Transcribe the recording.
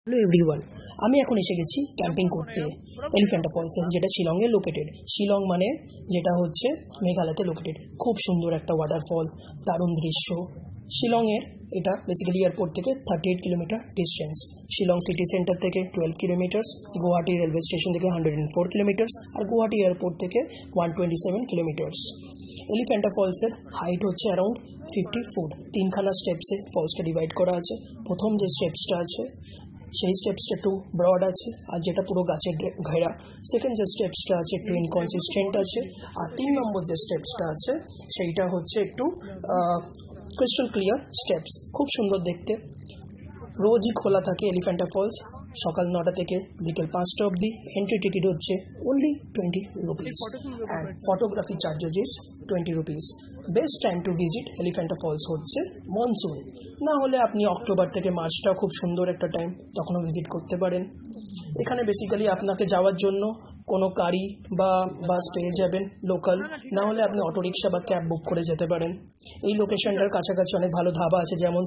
Hello everyone, আমি এখন এসে গেছি ক্যাম্পিং করতে এলিফ্যান্টা ফলসে, যেটা শিলংয়ে লোকেটেড। শিলং মানে যেটা হচ্ছে মেঘালয়তে লোকেটেড। খুব সুন্দর একটা ওয়াটারফল, দারুণ দৃশ্য। শিলংয়ের এটা বেসিক্যালি এয়ারপোর্ট থেকে 38 kilometre distance. Shillong city centre থেকে 12 কিলোমিটার্স, গুয়াহাটি রেলওয়ে স্টেশন থেকে 104 কিলোমিটার্স, আর গুয়াহাটি এয়ারপোর্ট থেকে 127 কিলোমিটার্স। এলিফ্যান্টা ফলসের হাইট হচ্ছে অ্যারাউন্ড 50 ফুট। তিনখানা স্টেপসে ফলসটা ডিভাইড করা আছে। প্রথম যে স্টেপসটা আছে সেই স্টেপসটা একটু ব্রড আছে, আর যেটা পুরো গাছের ঘেরা। সেকেন্ড যে স্টেপসটা আছে একটু ইনকনসিস্টেন্ট আছে, আর 3 নম্বর যে স্টেপসটা আছে সেইটা হচ্ছে একটু ক্রিস্টাল ক্লিয়ার স্টেপস। খুব সুন্দর দেখতে। রোজই খোলা থাকে এলিফ্যান্টা ফলস, সকাল 9টা থেকে বিকেল 5টা অবধি। এন্ট্রি টিকিট হচ্ছে only 20 rupees, and photography charges is 20 rupees. Best time to visit Elephanta falls হচ্ছে মনসুন, না হলে আপনি অক্টোবর থেকে মার্চটাও খুব সুন্দর একটা টাইম, তখনও ভিজিট করতে পারেন। এখানে বেসিক্যালি আপনাকে যাওয়ার জন্য কোনো গাড়ি বা বাস পেয়ে যাবেন লোকাল, না হলে আপনি অটোরিকশা বা ক্যাব বুক করে যেতে পারেন। এই লোকেশনটার কাছাকাছি অনেক ভালো ধাবা আছে, যেমন